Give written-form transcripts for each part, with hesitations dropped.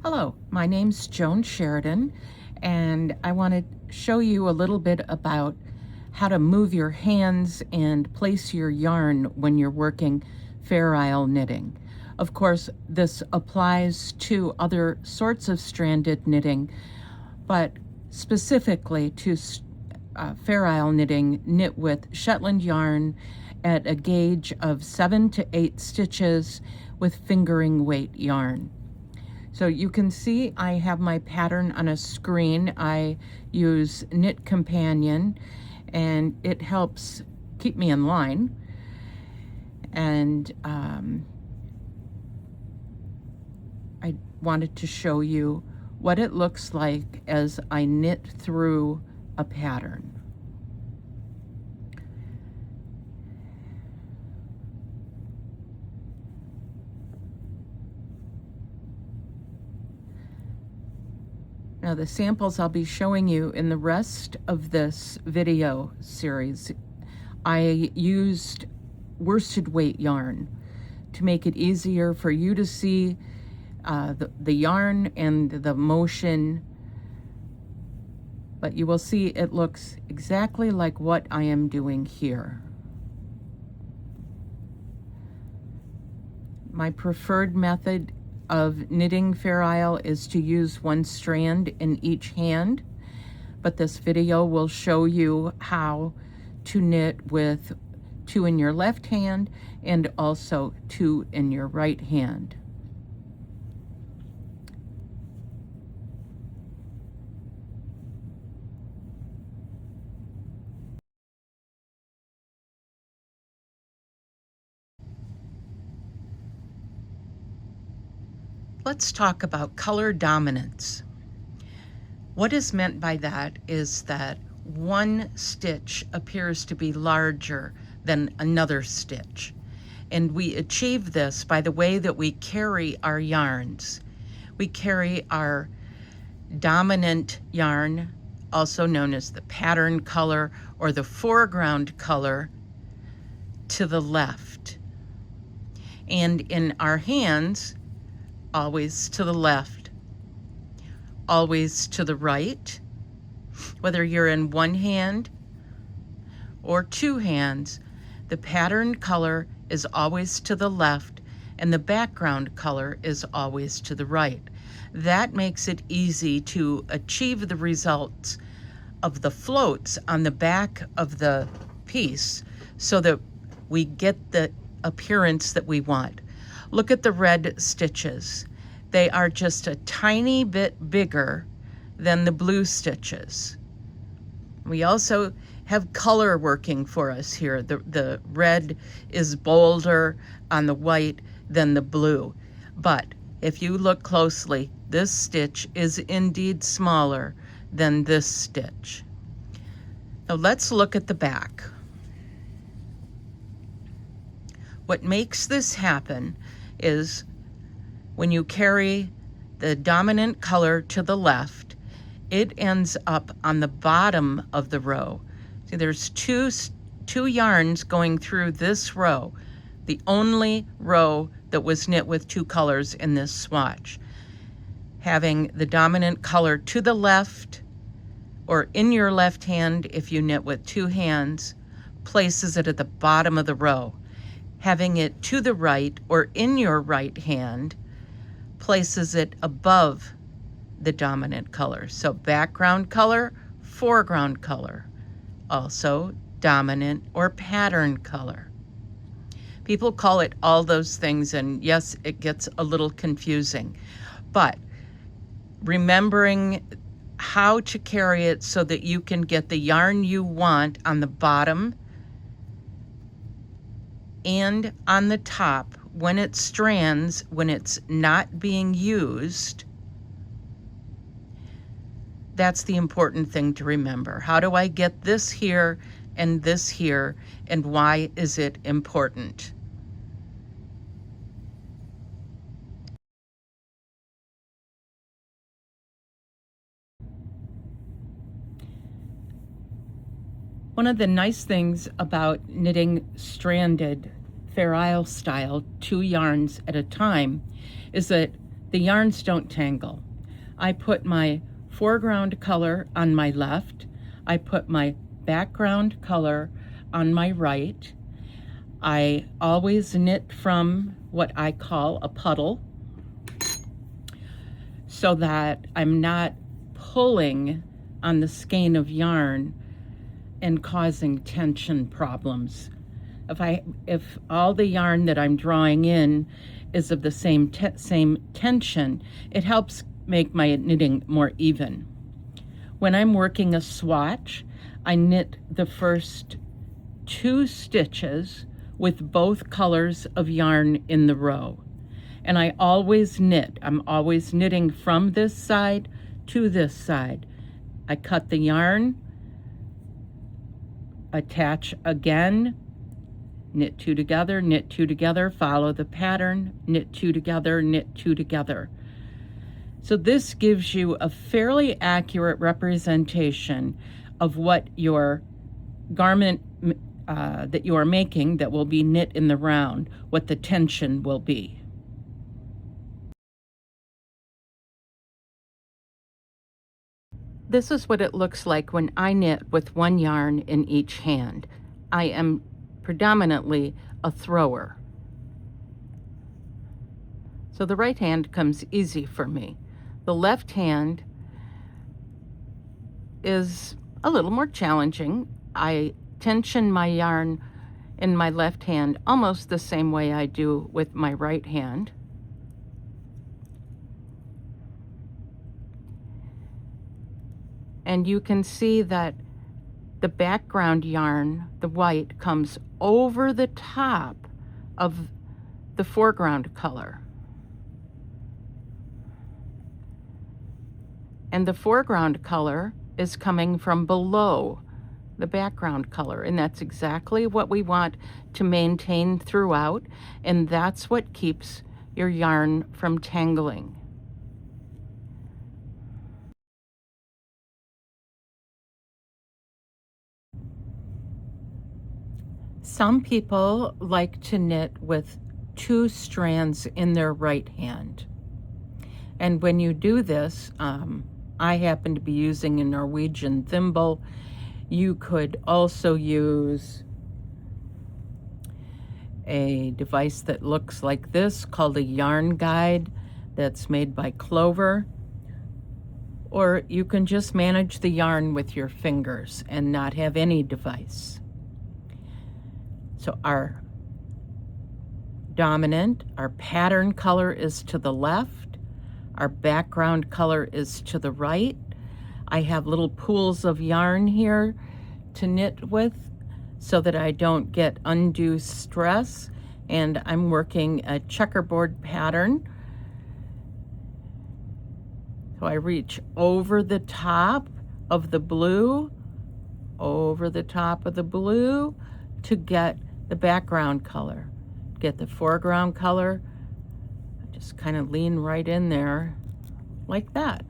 Hello, my name's Joan Sheridan, and I want to show you a little bit about how to move your hands and place your yarn when you're working Fair Isle knitting. Of course, this applies to other sorts of stranded knitting, but specifically to Fair Isle knitting, knit with Shetland yarn at a gauge of 7 to 8 stitches with fingering weight yarn. So you can see I have my pattern on a screen. I use Knit Companion, and it helps keep me in line. And I wanted to show you what it looks like as I knit through a pattern. Now the samples I'll be showing you in the rest of this video series, I used worsted weight yarn to make it easier for you to see the yarn and the motion, but you will see it looks exactly like what I am doing here. My preferred method of knitting Fair Isle is to use one strand in each hand, but this video will show you how to knit with 2 in your left hand and also 2 in your right hand. Let's talk about color dominance. What is meant by that is that one stitch appears to be larger than another stitch. And we achieve this by the way that we carry our yarns. We carry our dominant yarn, also known as the pattern color or the foreground color, to the left. And in our hands, always to the left, always to the right. Whether you're in one hand or 2 hands, the pattern color is always to the left and the background color is always to the right. That makes it easy to achieve the results of the floats on the back of the piece so that we get the appearance that we want. Look at the red stitches. They are just a tiny bit bigger than the blue stitches. We also have color working for us here. The red is bolder on the white than the blue. But if you look closely, this stitch is indeed smaller than this stitch. Now let's look at the back. What makes this happen is when you carry the dominant color to the left, it ends up on the bottom of the row. See, there's two yarns going through this row, the only row that was knit with 2 colors in this swatch. Having the dominant color to the left or in your left hand if you knit with 2 hands places it at the bottom of the row. Having it to the right or in your right hand places it above the dominant color. So background color, foreground color, also dominant or pattern color. People call it all those things, and yes, it gets a little confusing, but remembering how to carry it so that you can get the yarn you want on the bottom and on the top when it strands, when it's not being used. That's the important thing to remember. How do I get this here and this here, and why is it important? One of the nice things about knitting stranded Fair Isle style 2 yarns at a time is that the yarns don't tangle. I put my foreground color on my left. I put my background color on my right. I always knit from what I call a puddle so that I'm not pulling on the skein of yarn and causing tension problems. If all the yarn that I'm drawing in is of the same tension, it helps make my knitting more even. When I'm working a swatch, I knit the first 2 stitches with both colors of yarn in the row. And I always knit. I'm always knitting from this side to this side. I cut the yarn, attach again, knit 2 together, knit 2 together, follow the pattern, knit 2 together, knit 2 together. So this gives you a fairly accurate representation of what your garment that you are making that will be knit in the round, what the tension will be. This is what it looks like when I knit with 1 yarn in each hand. I am predominantly a thrower. So the right hand comes easy for me. The left hand is a little more challenging. I tension my yarn in my left hand almost the same way I do with my right hand. And you can see that the background yarn, the white, comes over the top of the foreground color. And the foreground color is coming from below the background color, and that's exactly what we want to maintain throughout, and that's what keeps your yarn from tangling. Some people like to knit with 2 strands in their right hand. And when you do this, I happen to be using a Norwegian thimble. You could also use a device that looks like this called a yarn guide that's made by Clover. Or you can just manage the yarn with your fingers and not have any device. So our dominant, our pattern color is to the left. Our background color is to the right. I have little pools of yarn here to knit with so that I don't get undue stress. And I'm working a checkerboard pattern. So I reach over the top of the blue, to get the background color. Get the foreground color. I just kind of lean right in there like that.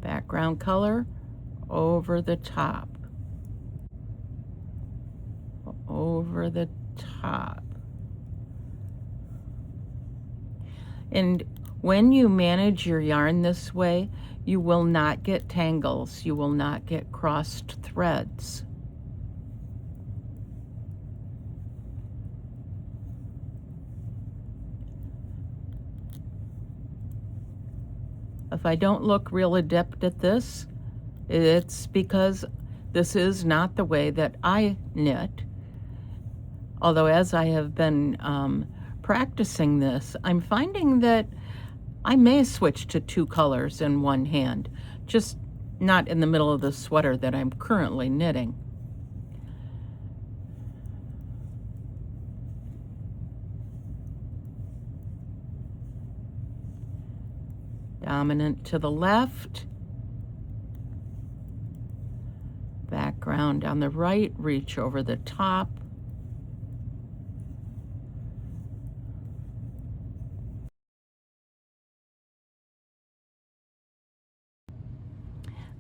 Background color over the top. Over the top. And when you manage your yarn this way, you will not get tangles. You will not get crossed threads. If I don't look real adept at this, it's because this is not the way that I knit. Although as I have been practicing this, I'm finding that I may switch to 2 colors in one hand, just not in the middle of the sweater that I'm currently knitting. Dominant to the left, background on the right, reach over the top.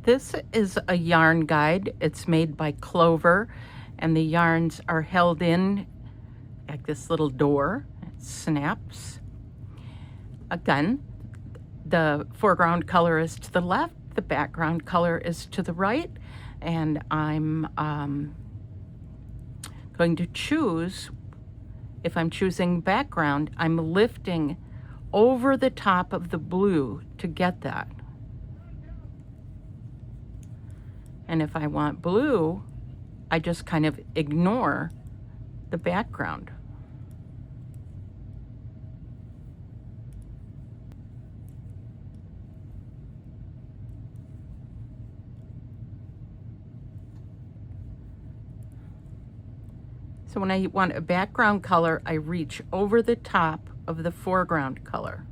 This is a yarn guide. It's made by Clover, and the yarns are held in like this little door. It snaps. Again, the foreground color is to the left, the background color is to the right, and I'm going to choose, if I'm choosing background, I'm lifting over the top of the blue to get that. And if I want blue, I just kind of ignore the background. So when I want a background color, I reach over the top of the foreground color.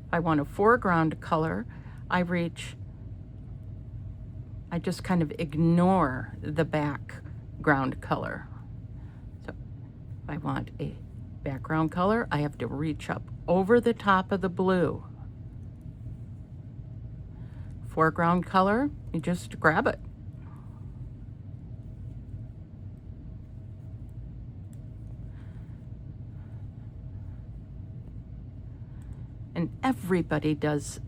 If I want a foreground color, I just kind of ignore the background color. So if I want a background color, I have to reach up over the top of the blue. Foreground color, you just grab it. And everybody does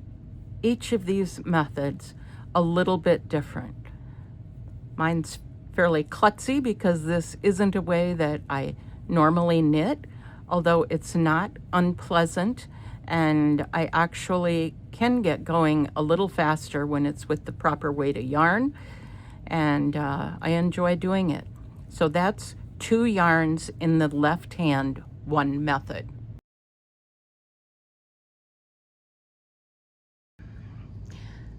each of these methods a little bit different. Mine's fairly klutzy because this isn't a way that I normally knit, although it's not unpleasant, and I actually can get going a little faster when it's with the proper weight of yarn, and I enjoy doing it. So that's 2 yarns in the left hand, 1 method.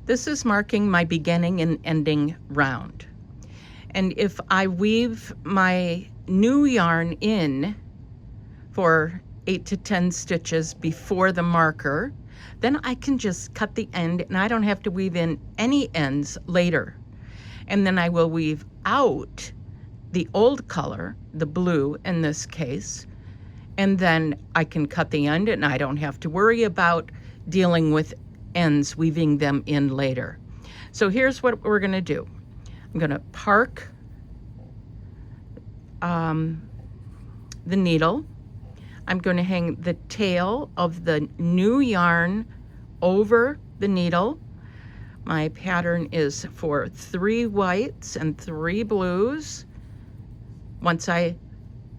This is marking my beginning and ending round. And if I weave my new yarn in for 8 to 10 stitches before the marker, then I can just cut the end and I don't have to weave in any ends later. And then I will weave out the old color, the blue in this case, and then I can cut the end and I don't have to worry about dealing with ends, weaving them in later. So here's what we're going to do. I'm going to park the needle. I'm going to hang the tail of the new yarn over the needle. My pattern is for 3 whites and 3 blues. Once I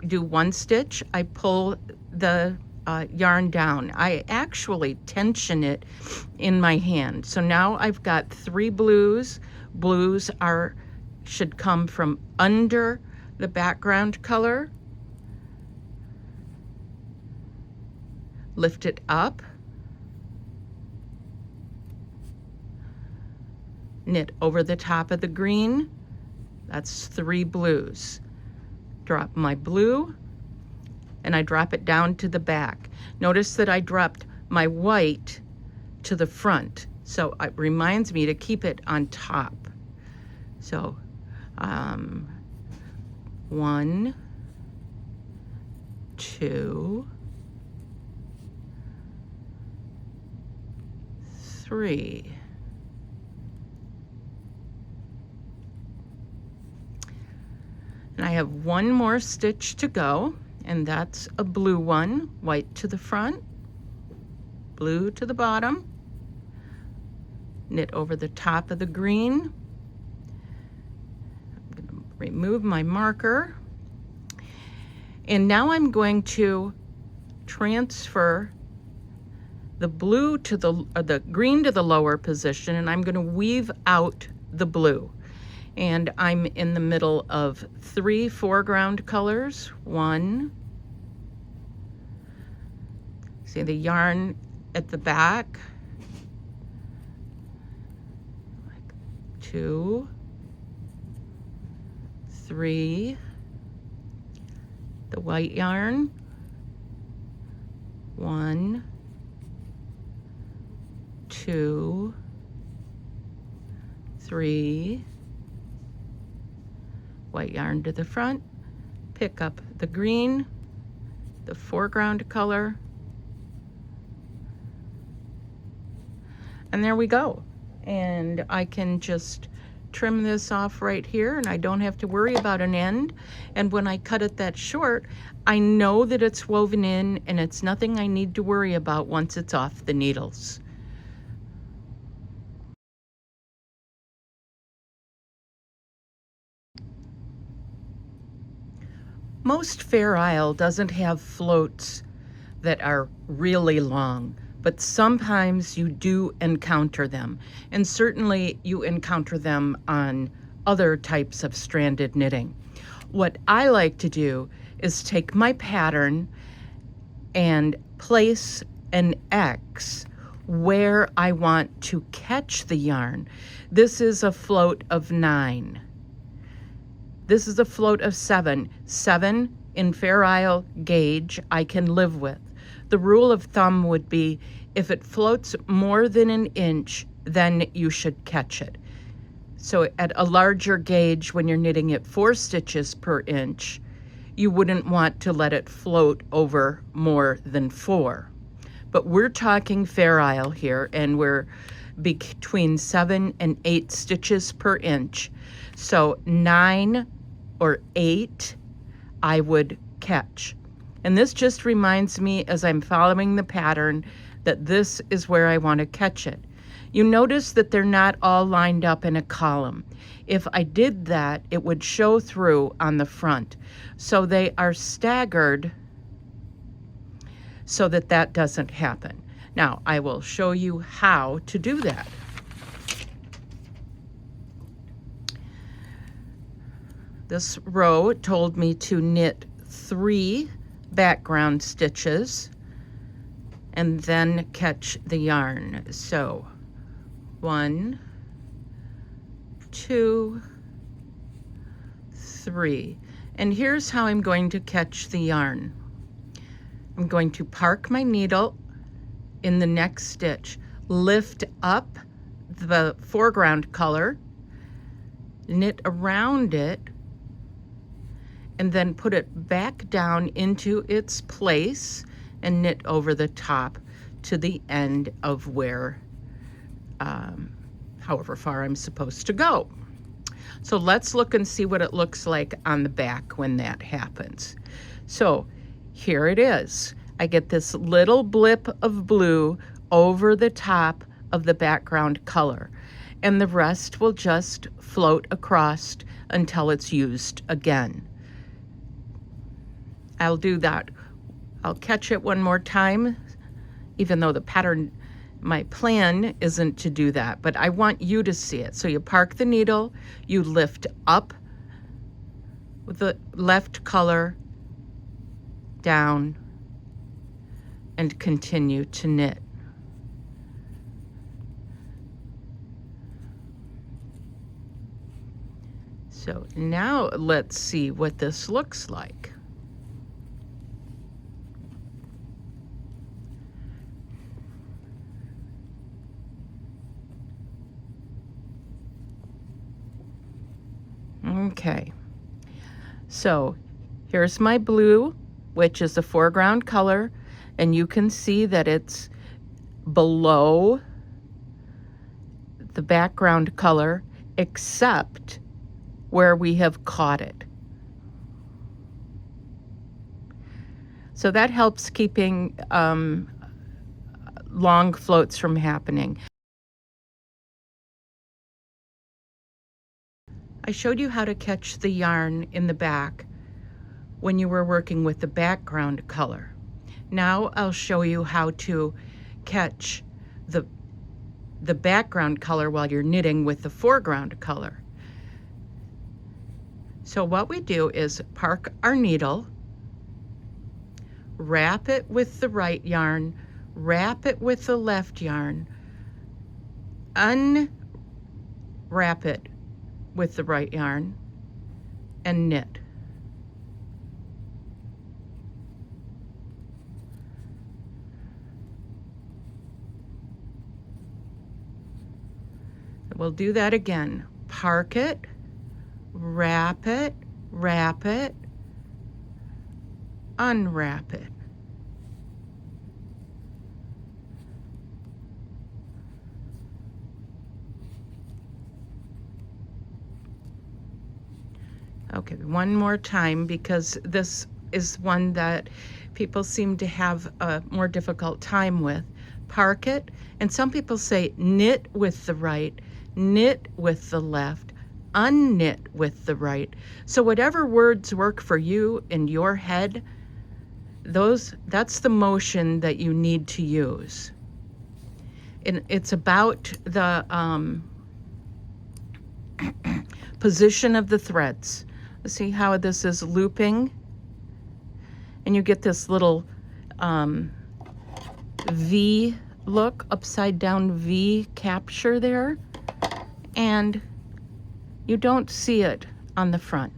do 1 stitch, I pull the yarn down. I actually tension it in my hand. So now I've got 3 blues. Blues should come from under the background color. Lift it up. Knit over the top of the green. That's 3 blues. Drop my blue, and I drop it down to the back. Notice that I dropped my white to the front, so it reminds me to keep it on top. So 1, 2, 3. And I have 1 more stitch to go, and that's a blue one, white to the front, blue to the bottom, knit over the top of the green. I'm going to remove my marker, and now I'm going to transfer the blue to the green to the lower position, and I'm going to weave out the blue. And I'm in the middle of 3 foreground colors. 1. See the yarn at the back. 2, 3. The white yarn. 1, 2, 3. White yarn to the front, pick up the green, the foreground color, and there we go. And I can just trim this off right here, and I don't have to worry about an end. And when I cut it that short, I know that it's woven in and it's nothing I need to worry about once it's off the needles. Most Fair Isle doesn't have floats that are really long, but sometimes you do encounter them. And certainly you encounter them on other types of stranded knitting. What I like to do is take my pattern and place an X where I want to catch the yarn. This is a float of 9. This is a float of 7. 7 in Fair Isle gauge I can live with. The rule of thumb would be if it floats more than an inch, then you should catch it. So at a larger gauge, when you're knitting at 4 stitches per inch, you wouldn't want to let it float over more than 4. But we're talking Fair Isle here, and we're between 7 and 8 stitches per inch. So 9 or 8, I would catch. And this just reminds me, as I'm following the pattern, that this is where I want to catch it. You notice that they're not all lined up in a column. If I did that, it would show through on the front. So they are staggered so that that doesn't happen. Now, I will show you how to do that. This row told me to knit 3 background stitches and then catch the yarn. So 1, 2, 3. And here's how I'm going to catch the yarn. I'm going to park my needle in the next stitch, lift up the foreground color, knit around it, and then put it back down into its place and knit over the top to the end of where, however far I'm supposed to go. So let's look and see what it looks like on the back when that happens. So here it is. I get this little blip of blue over the top of the background color, and the rest will just float across until it's used again. I'll do that. I'll catch it one more time, even though the pattern, my plan isn't to do that, but I want you to see it. So you park the needle, you lift up with the left color, down, and continue to knit. So now let's see what this looks like. Okay, so here's my blue, which is the foreground color, and you can see that it's below the background color except where we have caught it. So that helps keeping long floats from happening. I showed you how to catch the yarn in the back when you were working with the background color. Now I'll show you how to catch the background color while you're knitting with the foreground color. So what we do is park our needle, wrap it with the right yarn, wrap it with the left yarn, unwrap it with the right yarn, and knit. We'll do that again. Park it, wrap it, unwrap it. Okay, one more time, because this is one that people seem to have a more difficult time with. Park it, and some people say knit with the right, knit with the left, unknit with the right. So whatever words work for you in your head, that's the motion that you need to use. And it's about the position of the threads. See how this is looping? And you get this little V look, upside down V capture there. And you don't see it on the front.